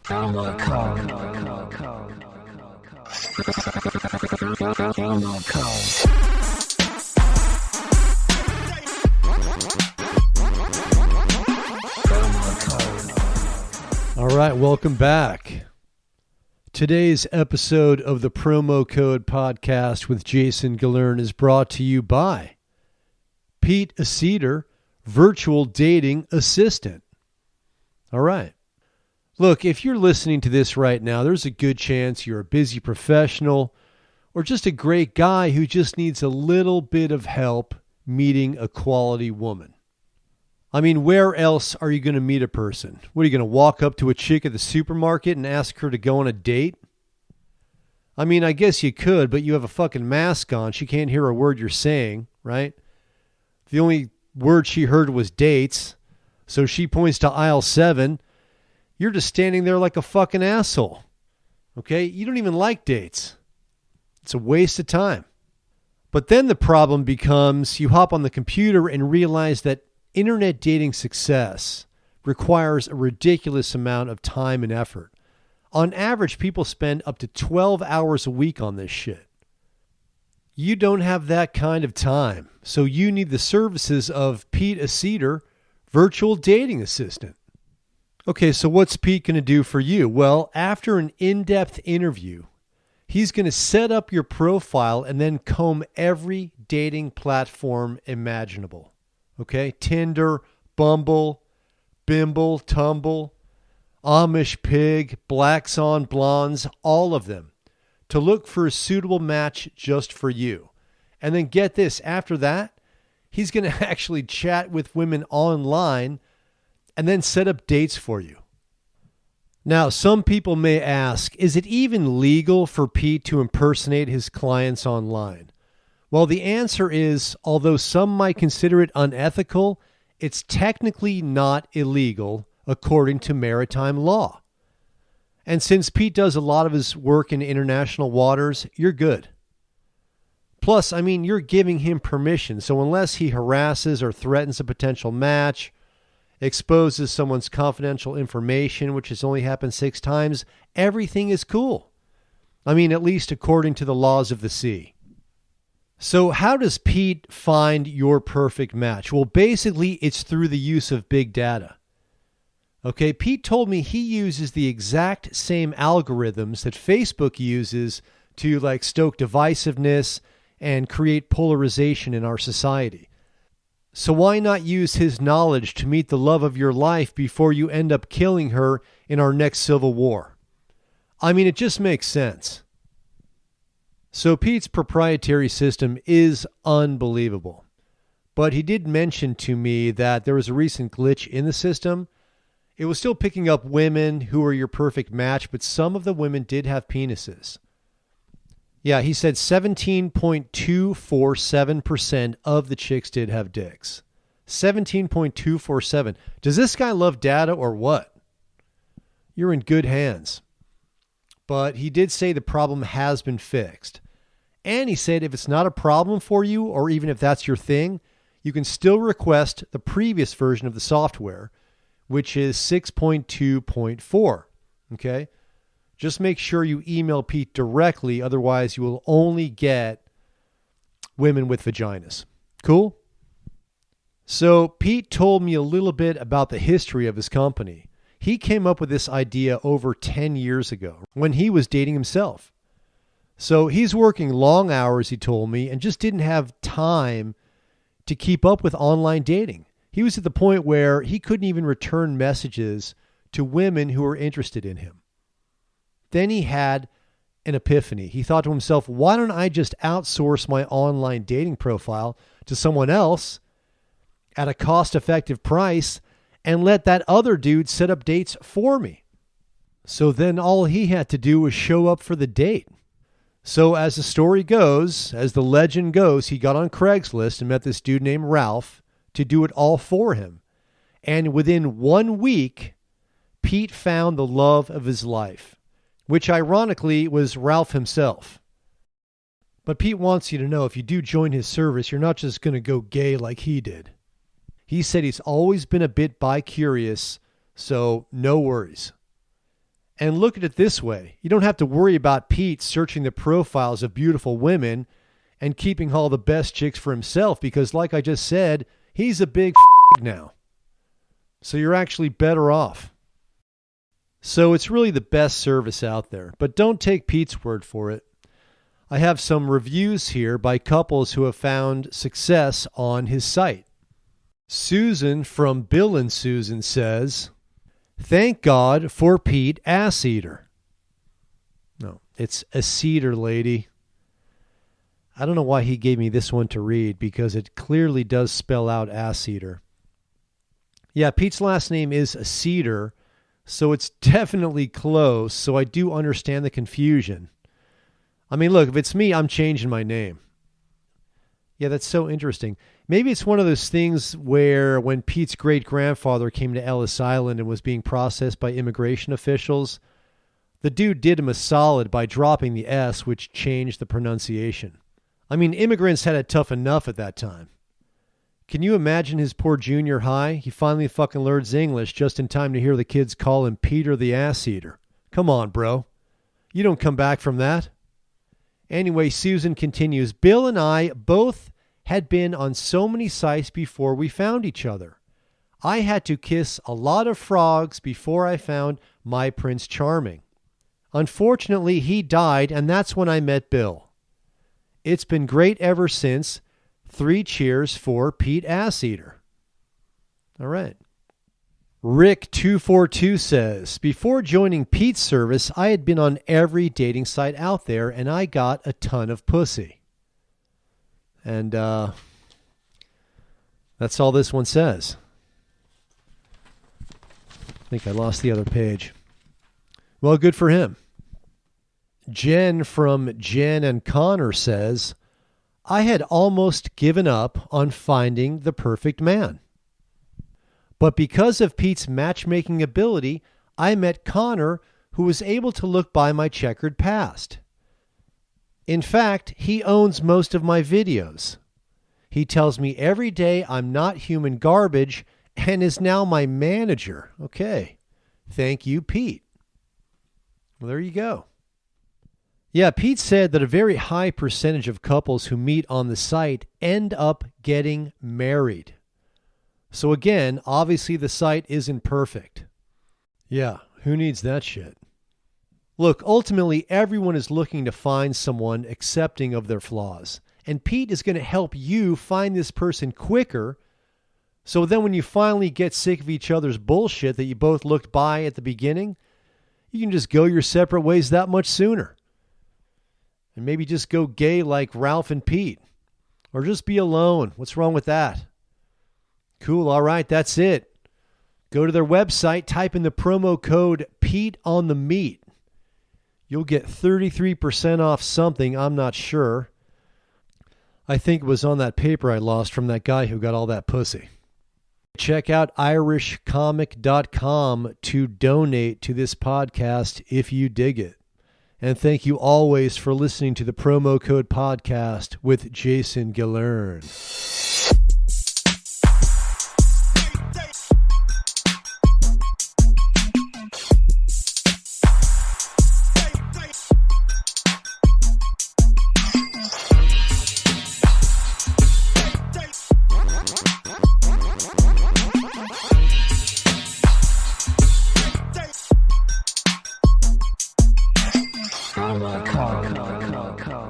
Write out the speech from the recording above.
Promo code. Promo code. All right, welcome back. Today's episode of the Promo Code Podcast with Jason Gillearn is brought to you by Pete Aseater, Virtual Dating Assistant. All right. Look, if you're listening to this right now, there's a good chance you're a busy professional or just a great guy who just needs a little bit of help meeting a quality woman. I mean, where else are you going to meet a person? What, are you going to walk up to a chick at the supermarket and ask her to go on a date? I mean, I guess you could, but you have a fucking mask on. She can't hear a word you're saying, right? The only word she heard was dates, so she points to aisle 7. You're just standing there like a fucking asshole, okay? You don't even like dates. It's a waste of time. But then the problem becomes you hop on the computer and realize that internet dating success requires a ridiculous amount of time and effort. On average, people spend up to 12 hours a week on this shit. You don't have that kind of time, so you need the services of Pete Aseater, Virtual Dating Assistant. Okay, so what's Pete going to do for you? Well, after an in-depth interview, he's going to set up your profile and then comb every dating platform imaginable. Okay, Tinder, Bumble, Bimble, Tumble, Amish Pig, Blacks on Blondes, all of them, to look for a suitable match just for you. And then get this, after that, he's going to actually chat with women online and then set up dates for you. Now, some people may ask, is it even legal for Pete to impersonate his clients online? Well, the answer is, although some might consider it unethical, it's technically not illegal according to maritime law. And since Pete does a lot of his work in international waters, you're good. Plus, I mean, you're giving him permission, so unless he harasses or threatens a potential match, exposes someone's confidential information, which has only happened 6 times, everything is cool. I mean, at least according to the laws of the sea. So how does Pete find your perfect match? Well, basically, it's through the use of big data. Okay, Pete told me he uses the exact same algorithms that Facebook uses to like stoke divisiveness and create polarization in our society. So why not use his knowledge to meet the love of your life before you end up killing her in our next civil war? I mean, it just makes sense. So Pete's proprietary system is unbelievable. But he did mention to me that there was a recent glitch in the system. It was still picking up women who are your perfect match, but some of the women did have penises. Yeah, he said 17.247% of the chicks did have dicks. 17.247. Does this guy love data or what? You're in good hands. But he did say the problem has been fixed. And he said if it's not a problem for you, or even if that's your thing, you can still request the previous version of the software, which is 6.2.4. Okay? Just make sure you email Pete directly, otherwise you will only get women with vaginas. Cool? So Pete told me a little bit about the history of his company. He came up with this idea over 10 years ago when he was dating himself. So he's working long hours, he told me, and just didn't have time to keep up with online dating. He was at the point where he couldn't even return messages to women who were interested in him. Then he had an epiphany. He thought to himself, why don't I just outsource my online dating profile to someone else at a cost-effective price and let that other dude set up dates for me? So then all he had to do was show up for the date. So as the story goes, as the legend goes, he got on Craigslist and met this dude named Ralph to do it all for him. And within 1 week, Pete found the love of his life, which ironically was Ralph himself. But Pete wants you to know if you do join his service, you're not just going to go gay like he did. He said he's always been a bit bi-curious, so no worries. And look at it this way. You don't have to worry about Pete searching the profiles of beautiful women and keeping all the best chicks for himself because, like I just said, he's a big now. So you're actually better off. So it's really the best service out there. But don't take Pete's word for it. I have some reviews here by couples who have found success on his site. Susan from Bill and Susan says, "Thank God for Pete Aseater." No, it's Aseater, lady. I don't know why he gave me this one to read because it clearly does spell out Aseater. Yeah, Pete's last name is Aseater, so it's definitely close, so I do understand the confusion. I mean, look, if it's me, I'm changing my name. Yeah, that's so interesting. Maybe it's one of those things where when Pete's great-grandfather came to Ellis Island and was being processed by immigration officials, the dude did him a solid by dropping the S, which changed the pronunciation. I mean, immigrants had it tough enough at that time. Can you imagine his poor junior high? He finally fucking learns English just in time to hear the kids call him Peter the Ass-Eater. Come on, bro. You don't come back from that. Anyway, Susan continues, "Bill and I both had been on so many sites before we found each other. I had to kiss a lot of frogs before I found my Prince Charming. Unfortunately, he died, and that's when I met Bill. It's been great ever since. 3 cheers for Pete Aseater." All right. Rick242 says, "Before joining Pete's service, I had been on every dating site out there, and I got a ton of pussy." And that's all this one says. I think I lost the other page. Well, good for him. Jen from Jen and Connor says, "I had almost given up on finding the perfect man. But because of Pete's matchmaking ability, I met Connor, who was able to look by my checkered past. In fact, he owns most of my videos. He tells me every day I'm not human garbage and is now my manager." Okay. Thank you, Pete. Well, there you go. Yeah, Pete said that a very high percentage of couples who meet on the site end up getting married. So again, obviously the site isn't perfect. Yeah, who needs that shit? Look, ultimately, everyone is looking to find someone accepting of their flaws. And Pete is going to help you find this person quicker. So then when you finally get sick of each other's bullshit that you both looked by at the beginning, you can just go your separate ways that much sooner. And maybe just go gay like Ralph and Pete. Or just be alone. What's wrong with that? Cool. All right. That's it. Go to their website. Type in the promo code Pete on the Meat. You'll get 33% off something. I'm not sure. I think it was on that paper I lost from that guy who got all that pussy. Check out irishcomic.com to donate to this podcast if you dig it. And thank you always for listening to the Promo Code Podcast with Jason Gillearn. Promo code.